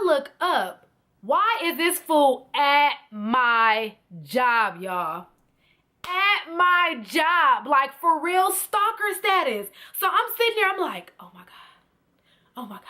look up, why is this fool at my job, y'all? At my job, like for real stalker status. So I'm sitting there, I'm like, oh my God. Oh my God.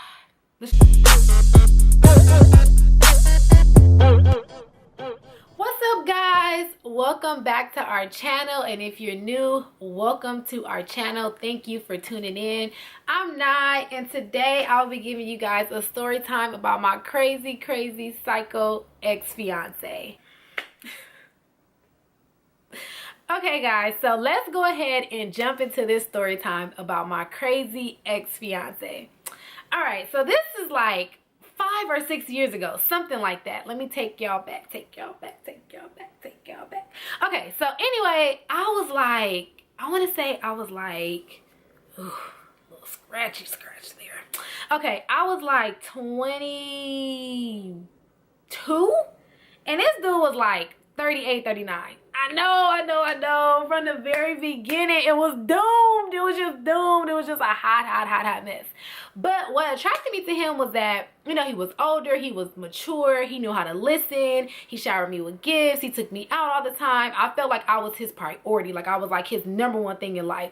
What's up, guys? Welcome back to our channel, and if you're new, welcome to our channel. Thank you for tuning in. I'm Nye, and today I'll be giving you guys a story time about my crazy psycho ex-fiance. Okay, guys, so let's go ahead and jump into this story time about my crazy ex-fiance. All right, so this is like 5 or 6 years ago, something like that. Let me take y'all back. Okay, so anyway, I was like, I want to say I was like, ooh, a little scratchy there. Okay, I was like 22, and this dude was like 38, 39. I know. From the very beginning, it was doomed. It was just doomed. It was just a hot mess. But what attracted me to him was that, you know, he was older, he was mature, he knew how to listen, he showered me with gifts, he took me out all the time. I felt like I was his priority, like I was like his #1 thing in life.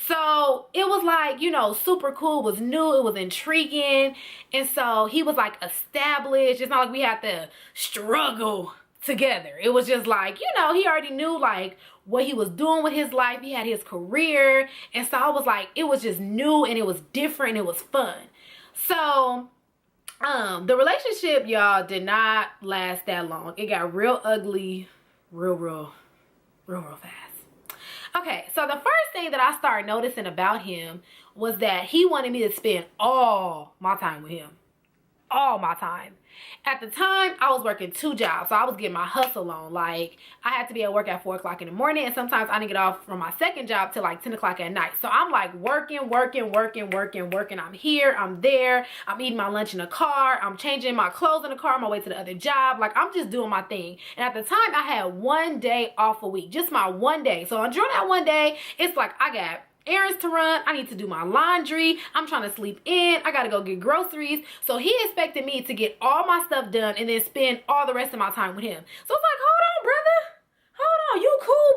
So it was like, you know, super cool, it was new, it was intriguing. And so he was like established. It's not like we had to struggle together. It was just like, you know, he already knew like what he was doing with his life. He had his career, and so I was like, it was just new and it was different and it was fun. So the relationship, y'all, did not last that long. It got real ugly real fast. Okay, so the first thing that I started noticing about him was that he wanted me to spend all my time with him. All my time. At the time, I was working 2 jobs, so I was getting my hustle on. Like, I had to be at work at 4 o'clock in the morning, and sometimes I didn't get off from my second job till like 10 o'clock at night. So I'm like working. I'm here, I'm there, I'm eating my lunch in the car, I'm changing my clothes in the car on my way to the other job. Like, I'm just doing my thing. And at the time, I had 1 day off a week, just my 1 day. So during that 1 day, it's like I got errands to run, I need to do my laundry, I'm trying to sleep in, I gotta go get groceries. So he expected me to get all my stuff done and then spend all the rest of my time with him. So it's like, hold on, brother, you cool,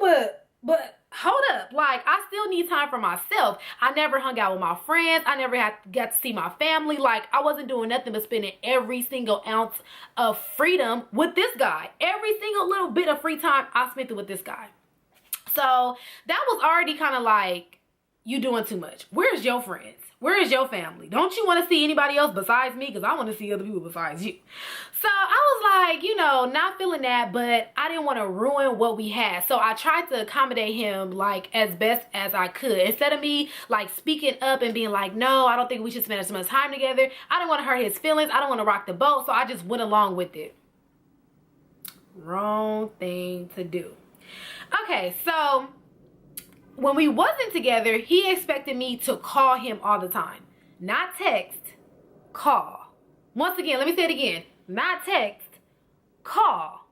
but hold up, like I still need time for myself. I never hung out with my friends, I never got to see my family. Like, I wasn't doing nothing but spending every single ounce of freedom with this guy. Every single little bit of free time, I spent it with this guy. So that was already kind of like, you doing too much. Where's your friends? Where is your family? Don't you want to see anybody else besides me? Because I want to see other people besides you. So I was like, you know, not feeling that, but I didn't want to ruin what we had. So I tried to accommodate him like as best as I could. Instead of me like speaking up and being like, no, I don't think we should spend as much time together. I didn't want to hurt his feelings. I don't want to rock the boat. So I just went along with it. Wrong thing to do. Okay, so when we wasn't together, he expected me to call him all the time. Not text, call. Once again, let me say it again. Not text, call.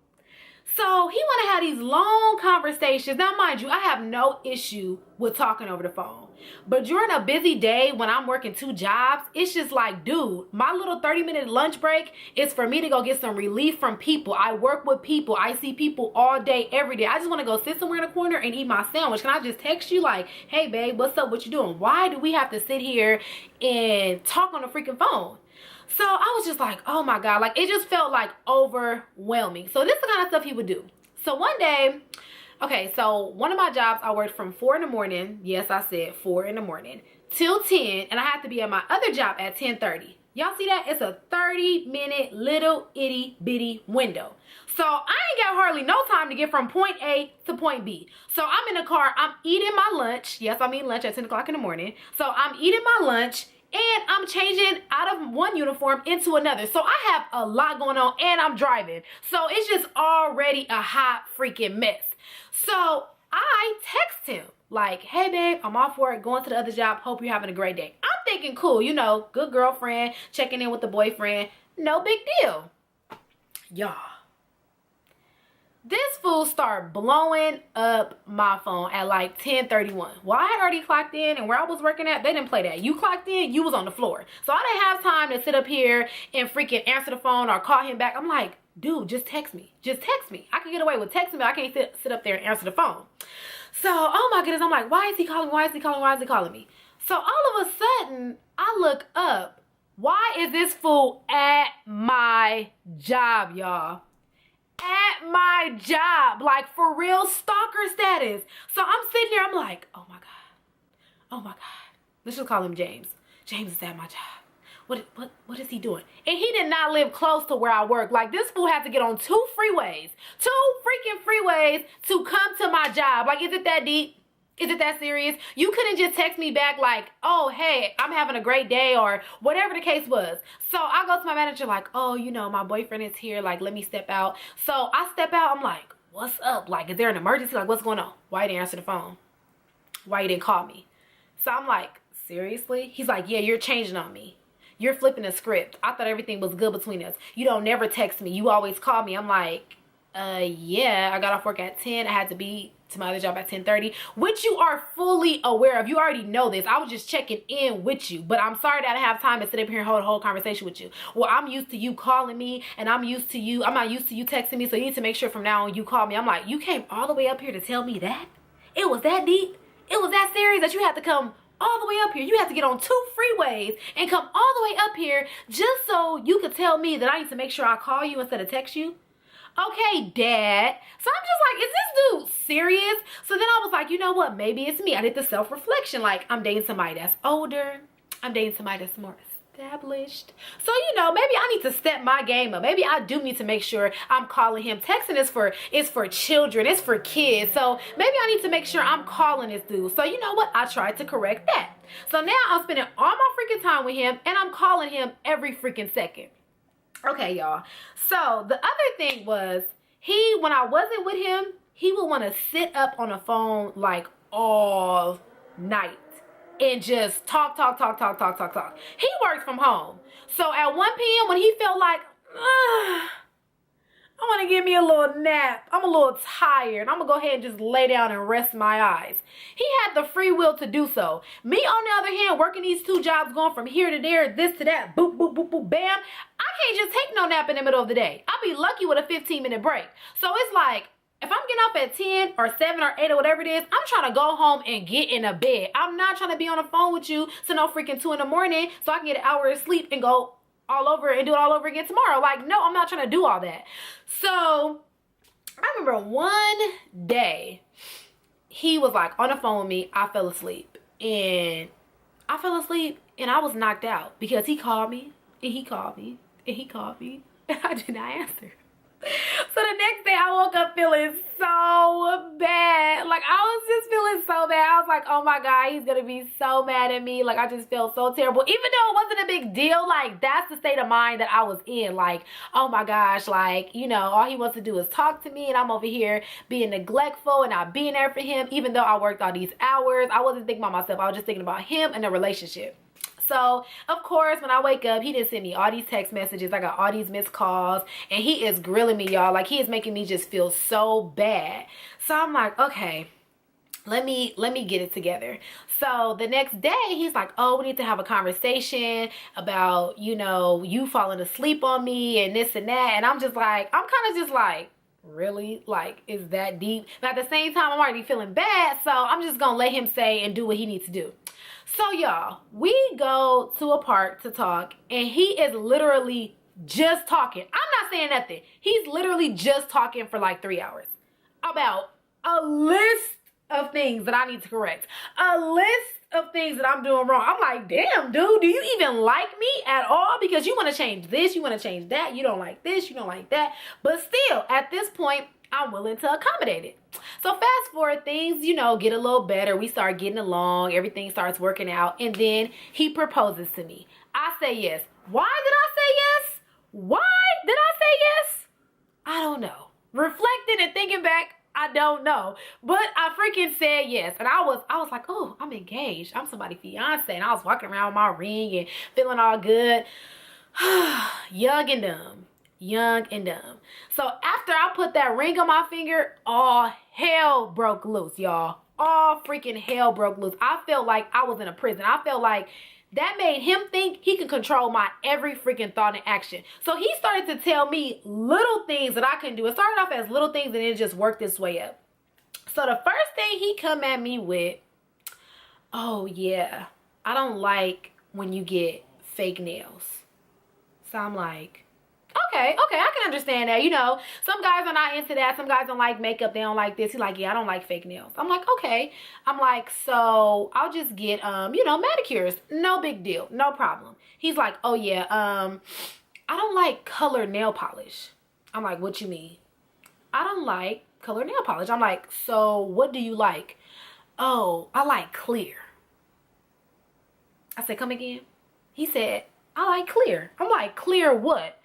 So he want to have these long conversations. Now, mind you, I have no issue with talking over the phone. But during a busy day when I'm working 2 jobs, it's just like, dude, my little 30-minute lunch break is for me to go get some relief from people. I work with people. I see people all day, every day. I just want to go sit somewhere in a corner and eat my sandwich. Can I just text you like, hey, babe, what's up? What you doing? Why do we have to sit here and talk on the freaking phone? So I was just like, oh my God, like it just felt like overwhelming. So this is the kind of stuff he would do. So one day, okay, so one of my jobs, I worked from 4 in the morning. Yes, I said 4 in the morning till 10. And I had to be at my other job at 10:30. Y'all see that? It's a 30-minute little itty bitty window. So I ain't got hardly no time to get from point A to point B. So I'm in the car, I'm eating my lunch. Yes, I'm eating lunch at 10 o'clock in the morning. So I'm eating my lunch, and I'm changing out of one uniform into another. So I have a lot going on, and I'm driving. So it's just already a hot freaking mess. So I text him like, hey babe, I'm off work, going to the other job. Hope you're having a great day. I'm thinking, cool, you know, good girlfriend, checking in with the boyfriend. No big deal. Y'all, This fool started blowing up my phone at like 10:31. Well, I had already clocked in, and where I was working at, they didn't play that. You clocked in, you was on the floor. So I didn't have time to sit up here and freaking answer the phone or call him back. I'm like, dude, just text me. Just text me. I can get away with texting me. I can't sit up there and answer the phone. So, oh my goodness, I'm like, why is he calling me? Why is he calling me? Why is he calling me? So all of a sudden, I look up. Why is this fool at my job, y'all? At my job, like for real stalker status. So I'm sitting there, I'm like, oh my God. Oh my God. Let's just call him James. James is at my job. What is he doing? And he did not live close to where I work. Like, this fool had to get on 2 freeways. 2 freaking freeways to come to my job. Like, is it that deep? Is it that serious? You couldn't just text me back like, oh, hey, I'm having a great day, or whatever the case was. So I go to my manager like, oh, you know, my boyfriend is here. Like, let me step out. So I step out. I'm like, what's up? Like, is there an emergency? Like, what's going on? Why you didn't answer the phone? Why you didn't call me? So I'm like, seriously? He's like, yeah, you're changing on me. You're flipping the script. I thought everything was good between us. You don't never text me. You always call me. I'm like, yeah, I got off work at 10. I had to be to my other job at 10:30, which you are fully aware of. You already know this. I was just checking in with you, but I'm sorry that I have time to sit up here and hold a whole conversation with you. Well, I'm used to you calling me, and I'm not used to you texting me, so you need to make sure from now on you call me. I'm like, you came all the way up here to tell me that? It was that deep? It was that serious that you had to come all the way up here? You had to get on 2 freeways and come all the way up here just so you could tell me that I need to make sure I call you instead of text you? Okay, Dad. So I'm just like, is this dude serious? So then I was like, you know what? Maybe it's me. I did the self-reflection. Like, I'm dating somebody that's older. I'm dating somebody that's more established. So, you know, maybe I need to step my game up. Maybe I do need to make sure I'm calling him. Texting is for children. It's for kids. So maybe I need to make sure I'm calling this dude. So you know what? I tried to correct that. So now I'm spending all my freaking time with him, and I'm calling him every freaking second. Okay, y'all. So the other thing was, when I wasn't with him, he would want to sit up on the phone like all night and just talk. He works from home. So at 1 p.m. when he felt like, I want to give me a little nap, I'm a little tired, I'm going to go ahead and just lay down and rest my eyes. He had the free will to do so. Me, on the other hand, working these 2 jobs, going from here to there, this to that, boop, boop, boop, boop, bam. I can't just take no nap in the middle of the day. I'll be lucky with a 15-minute break. So it's like, if I'm getting up at 10 or 7 or 8 or whatever it is, I'm trying to go home and get in a bed. I'm not trying to be on the phone with you till no freaking 2 in the morning so I can get an hour of sleep and go all over and do it all over again tomorrow. Like, no, I'm not trying to do all that. So I remember one day he was like on the phone with me. I fell asleep and I was knocked out because he called me and he called me and he called me and I did not answer. So the next day I woke up feeling so bad. Like, I was just feeling so bad. I was like, oh my God, he's gonna be so mad at me. Like, I just felt so terrible. Even though it wasn't a big deal, like, that's the state of mind that I was in. Like, oh my gosh, like, you know, all he wants to do is talk to me, and I'm over here being neglectful and not being there for him. Even though I worked all these hours, I wasn't thinking about myself. I was just thinking about him and the relationship. So, of course, when I wake up, he didn't send me all these text messages. I got all these missed calls, and he is grilling me, y'all. Like, he is making me just feel so bad. So I'm like, okay, let me get it together. So the next day, he's like, oh, we need to have a conversation about, you know, you falling asleep on me and this and that. And I'm kind of just like, really? Like, is that deep? But at the same time, I'm already feeling bad, so I'm just gonna let him say and do what he needs to do. So y'all, we go to a park to talk, and he is literally just talking. I'm not saying nothing. He's literally just talking for like 3 hours about a list of things that I need to correct, a list of things that I'm doing wrong. I'm like, damn, dude, do you even like me at all? Because you want to change this, you want to change that, you don't like this, you don't like that. But still, at this point, I'm willing to accommodate it. So fast forward, things, you know, get a little better. We start getting along. Everything starts working out. And then he proposes to me. I say yes. Why did I say yes? Why did I say yes? I don't know. Reflecting and thinking back, I don't know. But I freaking said yes. And I was like, oh, I'm engaged. I'm somebody's fiance. And I was walking around with my ring and feeling all good. Young and dumb. young and dumb. So after I put that ring on my finger, all hell broke loose, y'all. All freaking hell broke loose. I felt like I was in a prison. I felt like that made him think he could control my every freaking thought and action. So he started to tell me little things that I couldn't do. It started off as little things and it just worked its way up. So the first thing he come at me with, oh yeah, I don't like when you get fake nails. So I'm like, okay, I can understand that. You know, some guys are not into that. Some guys don't like makeup. They don't like this. He's like, yeah, I don't like fake nails. I'm like, okay. I'm like, so I'll just get, you know, manicures. No big deal. No problem. He's like, oh yeah, I don't like colored nail polish. I'm like, what you mean? I don't like colored nail polish. I'm like, so what do you like? Oh, I like clear. I said, come again? He said, I like clear. I'm like, clear what?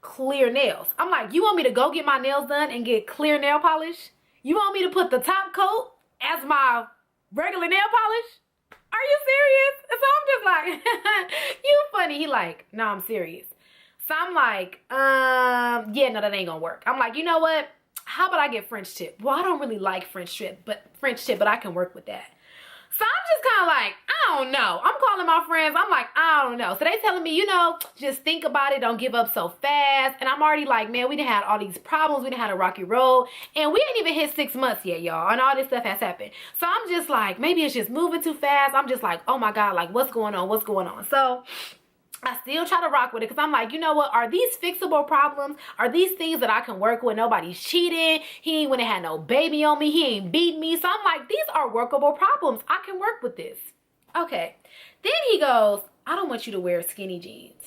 Clear nails. I'm like, you want me to go get my nails done and get clear nail polish? You want me to put the top coat as my regular nail polish? Are you serious? And so I'm just like, you funny. He like, no, I'm serious. So I'm like, yeah, no, that ain't gonna work. I'm like, you know what? How about I get French tip? Well, I don't really like French tip, but I can work with that. So I'm just kind of like, I don't know. I'm calling my friends. I'm like, I don't know. So they telling me, you know, just think about it. Don't give up so fast. And I'm already like, man, we done had all these problems. We done had a rocky road. And we ain't even hit 6 months yet, y'all. And all this stuff has happened. So I'm just like, maybe it's just moving too fast. I'm just like, oh my God, like what's going on? What's going on? So I still try to rock with it because I'm like, you know what? Are these fixable problems? Are these things that I can work with? Nobody's cheating. He ain't went and had no baby on me. He ain't beat me. So I'm like, these are workable problems. I can work with this. Okay. Then he goes, I don't want you to wear skinny jeans.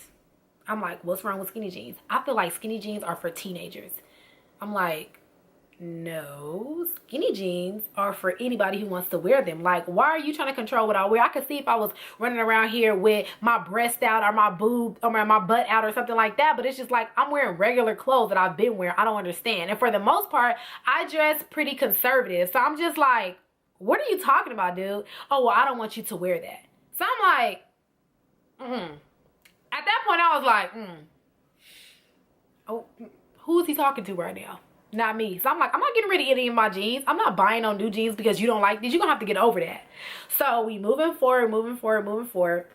I'm like, what's wrong with skinny jeans? I feel like skinny jeans are for teenagers. I'm like, no, skinny jeans are for anybody who wants to wear them. Like, why are you trying to control what I wear? I could see if I was running around here with my breast out or my boob or my butt out or something like that, but it's just like I'm wearing regular clothes that I've been wearing. I don't understand. And for the most part, I dress pretty conservative. So I'm just like, what are you talking about, dude? Oh, well, I don't want you to wear that. So I'm like, At that point, I was like, oh, who is he talking to right now? Not me. So I'm like, I'm not getting rid of any of my jeans. I'm not buying no new jeans because you don't like these. You're gonna have to get over that. So we moving forward.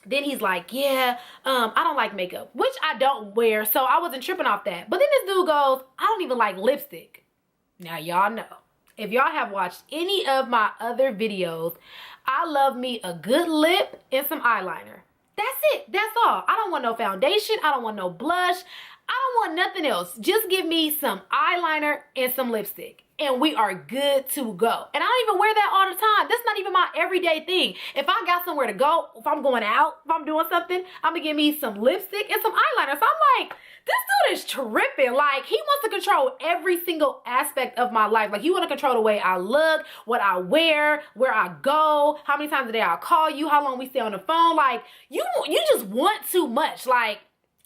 Then he's like, yeah, I don't like makeup, which I don't wear. So I wasn't tripping off that. But then this dude goes, I don't even like lipstick. Now y'all know, if y'all have watched any of my other videos, I love me a good lip and some eyeliner. That's it. That's all. I don't want no foundation. I don't want no blush. I don't want nothing else. Just give me some eyeliner and some lipstick and we are good to go. And I don't even wear that all the time. That's not even my everyday thing. If I got somewhere to go, if I'm going out, if I'm doing something, I'm gonna give me some lipstick and some eyeliner. So I'm like, this dude is tripping. Like, he wants to control every single aspect of my life. Like, he want to control the way I look, what I wear, where I go, how many times a day I'll call you, how long we stay on the phone. Like, you just want too much. Like,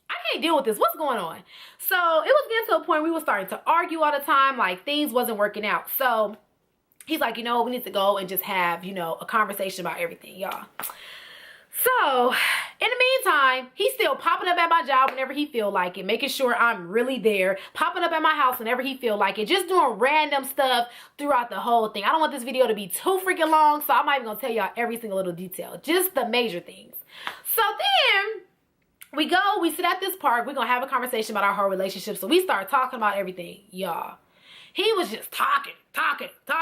I can't deal with this. What's going on? So it was getting to a point we were starting to argue all the time. Like, things wasn't working out. So he's like, you know, we need to go and just have, you know, a conversation about everything, y'all. So in the meantime, he's still popping up at my job whenever he feel like it, making sure I'm really there, popping up at my house whenever he feel like it, just doing random stuff throughout the whole thing. I don't want this video to be too freaking long, so I'm not even gonna tell y'all every single little detail, just the major things. So then we sit at this park, we're gonna have a conversation about our whole relationship. So we start talking about everything, y'all. He was just talking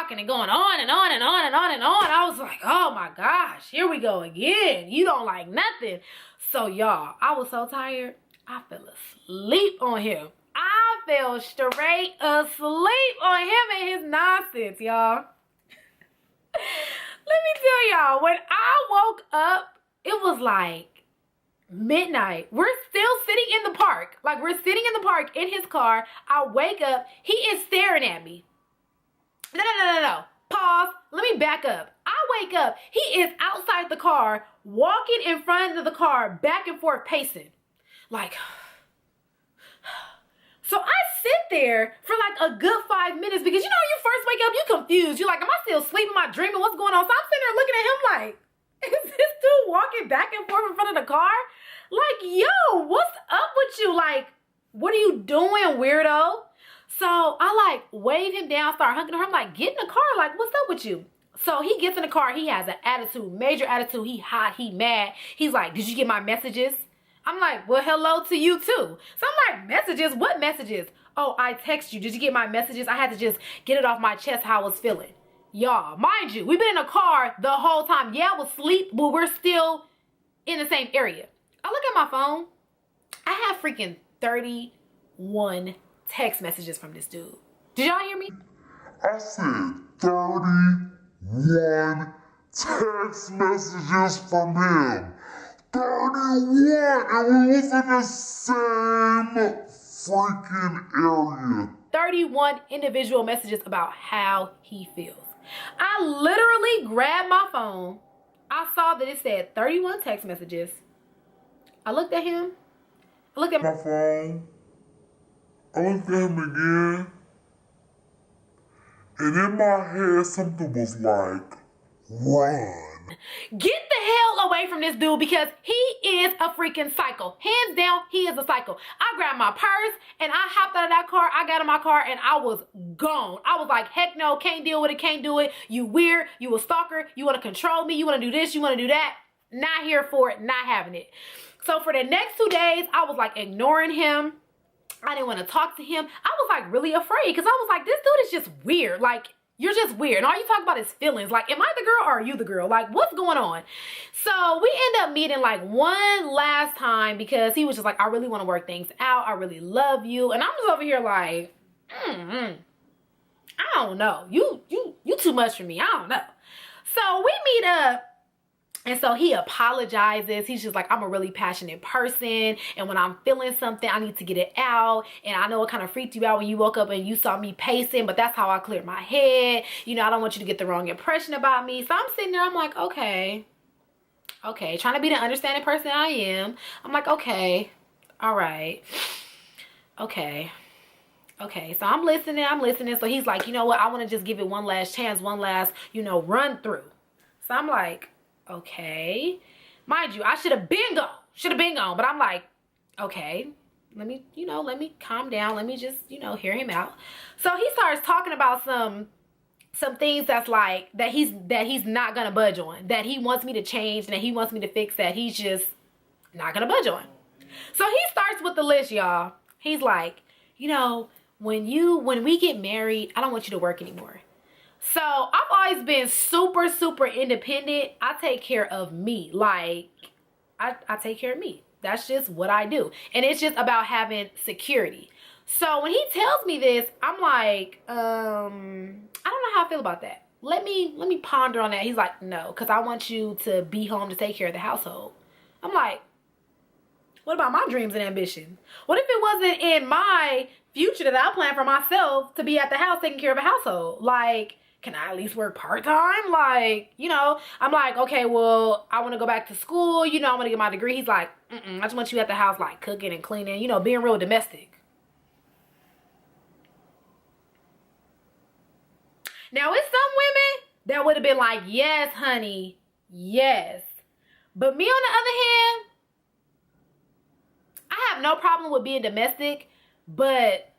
and going on and on and on and on and on. I was like, oh my gosh, here we go again. You don't like nothing. So y'all, I was so tired, I fell asleep on him. I fell straight asleep on him and his nonsense, y'all. Let me tell y'all, when I woke up, it was like midnight. We're still sitting in the park. Like, we're sitting in the park in his car. I wake up. He is staring at me. No. Pause. Let me back up. I wake up. He is outside the car, walking in front of the car, back and forth, pacing. Like, so I sit there for like a good 5 minutes because, you know, you first wake up, you're confused. You're like, am I still sleeping? Am I dreaming? What's going on? So I'm sitting there looking at him like, is this dude walking back and forth in front of the car? Like, yo, what's up with you? Like, What are you doing, weirdo? So I like wave him down, start hugging her. I'm like, get in the car. Like, what's up with you? So he gets in the car. He has an attitude, major attitude. He hot, he mad. He's like, did you get my messages? I'm like, well, hello to you too. So I'm like, messages? What messages? Oh, I text you. Did you get my messages? I had to just get it off my chest how I was feeling. Y'all, mind you, we've been in the car the whole time. Yeah, I was asleep, but we're still in the same area. I look at my phone. I have freaking 31 text messages from this dude. Did y'all hear me? I said 31 text messages from him. 31, and we was in the same freaking area. 31 individual messages about how he feels. I literally grabbed my phone. I saw that it said 31 text messages. I looked at him. I looked at my phone. I looked at him again. And in my head, something was like, run. Get the hell away from this dude because he is a freaking psycho. Hands down, he is a psycho. I grabbed my purse and I hopped out of that car. I got in my car and I was gone. I was like, heck no, can't deal with it, can't do it. You weird, you a stalker, you want to control me, you want to do this, you want to do that. Not here for it, not having it. So for the next 2 days, I was like ignoring him. I didn't want to talk to him. I was like really afraid because I was like, this dude is just weird. Like, you're just weird. And all you talk about is feelings. Like, am I the girl or are you the girl? Like, what's going on? So we end up meeting like one last time because he was just like, I really want to work things out. I really love you. And I'm just over here like, I don't know. You too much for me. I don't know. So we meet up. And so he apologizes. He's just like, I'm a really passionate person. And when I'm feeling something, I need to get it out. And I know it kind of freaked you out when you woke up and you saw me pacing, but that's how I cleared my head. You know, I don't want you to get the wrong impression about me. So I'm sitting there, I'm like, okay, trying to be the understanding person I am. I'm like, okay, all right, okay. So I'm listening. So he's like, you know what? I want to just give it one last chance, one last, run through. So I'm like, okay. Mind you, I should have been gone. But I'm like, okay, let me calm down. Let me just, hear him out. So he starts talking about some things that's like, that he's not gonna budge on. That he wants me to change and that he wants me to fix, that he's just not gonna budge on. So he starts with the list, y'all. He's like, when we get married, I don't want you to work anymore. So I've always been super, super independent. I take care of me. Like, I take care of me. That's just what I do. And it's just about having security. So when he tells me this, I'm like, I don't know how I feel about that. Let me ponder on that. He's like, no, because I want you to be home to take care of the household. I'm like, what about my dreams and ambition? What if it wasn't in my future that I plan for myself to be at the house taking care of a household? Like, can I at least work part-time? Like, I'm like, okay, well, I want to go back to school. I want to get my degree. He's like, I just want you at the house, like, cooking and cleaning, being real domestic. Now, it's some women that would have been like, yes, honey, yes. But me, on the other hand, I have no problem with being domestic, but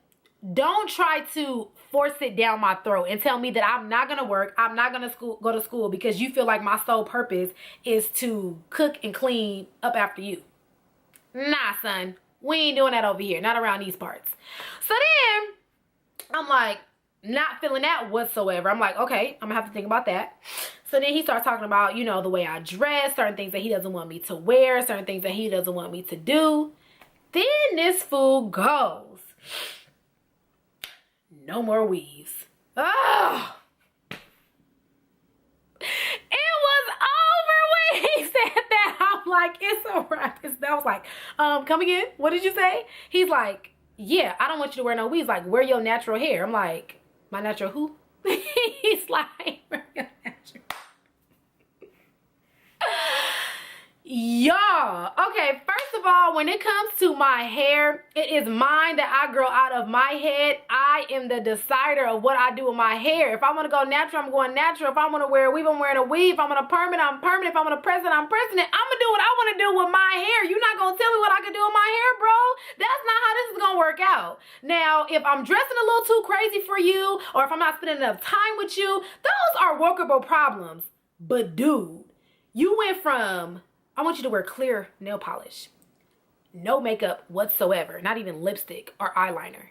don't try to force it down my throat and tell me that I'm not going to work, I'm not going to go to school because you feel like my sole purpose is to cook and clean up after you. Nah, son. We ain't doing that over here. Not around these parts. So then, I'm like, not feeling that whatsoever. I'm like, okay, I'm going to have to think about that. So then he starts talking about, the way I dress, certain things that he doesn't want me to wear, certain things that he doesn't want me to do. Then this fool goes, no more weaves. Oh, it was over when he said that. I'm like, it's all right. I was like, come again? What did you say? He's like, yeah, I don't want you to wear no weaves. Like, wear your natural hair. I'm like, my natural who? He's like, wear your natural. Y'all, okay, first of all, when it comes to my hair, it is mine that I grow out of my head. I am the decider of what I do with my hair. If I want to go natural, I'm going natural. If I want to wear a weave, I'm wearing a weave. If I want to permanent, I'm permanent. If I want to press it, I'm pressing it. I'm going to do what I want to do with my hair. You're not going to tell me what I can do with my hair, bro. That's not how this is going to work work out. Now, if I'm dressing a little too crazy for you, or if I'm not spending enough time with you, those are workable problems. But dude, you went from, I want you to wear clear nail polish, no makeup whatsoever, not even lipstick or eyeliner.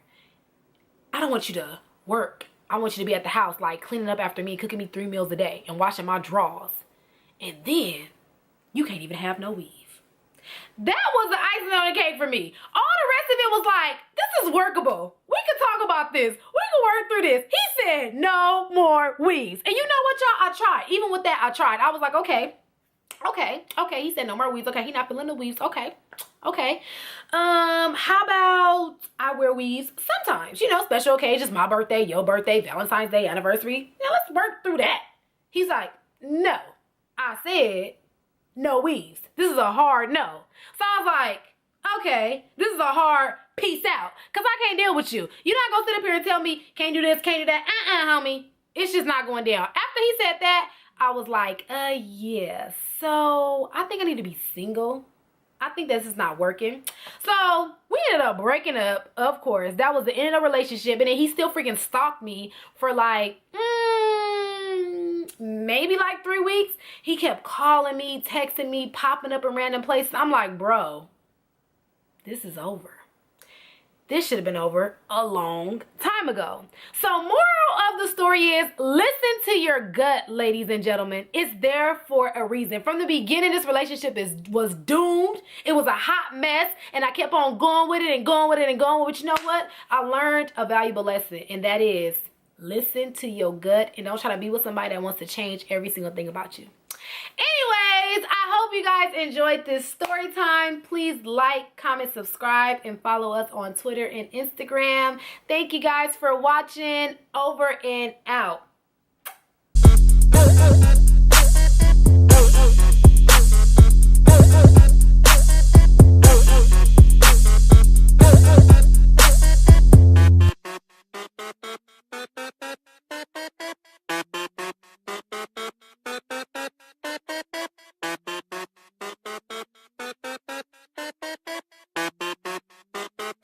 I don't want you to work. I want you to be at the house, like cleaning up after me, cooking me 3 meals a day, and washing my drawers. And then you can't even have no weave. That was the icing on the cake for me. All the rest of it was like, this is workable. We can talk about this. We can work through this. He said no more weaves. And you know what, y'all? I tried. Even with that, I tried. I was like, okay. He said no more weaves. Okay, he not feeling the weaves. Okay. How about I wear weaves sometimes? You know, special occasions, my birthday, your birthday, Valentine's Day, anniversary. Now let's work through that. He's like, no. I said no weaves. This is a hard no. So I was like, okay, this is a hard peace out. Because I can't deal with you. You're not going to sit up here and tell me, can't do this, can't do that. Homie. It's just not going down. After he said that, I was like, yeah. So I think I need to be single. I think this is not working. So we ended up breaking up, of course. That was the end of the relationship. And then he still freaking stalked me for like, maybe like 3 weeks. He kept calling me, texting me, popping up in random places. I'm like, bro, this is over. This should have been over a long time ago. So moral of the story is, listen to your gut, ladies and gentlemen. It's there for a reason. From the beginning, this relationship was doomed. It was a hot mess, and I kept on going with it and going with it and going with it. But you know what? I learned a valuable lesson, and that is, listen to your gut and don't try to be with somebody that wants to change every single thing about you. Anyways, I hope you guys enjoyed this story time. Please like, comment, subscribe, and follow us on Twitter and Instagram. Thank you guys for watching. Over and out.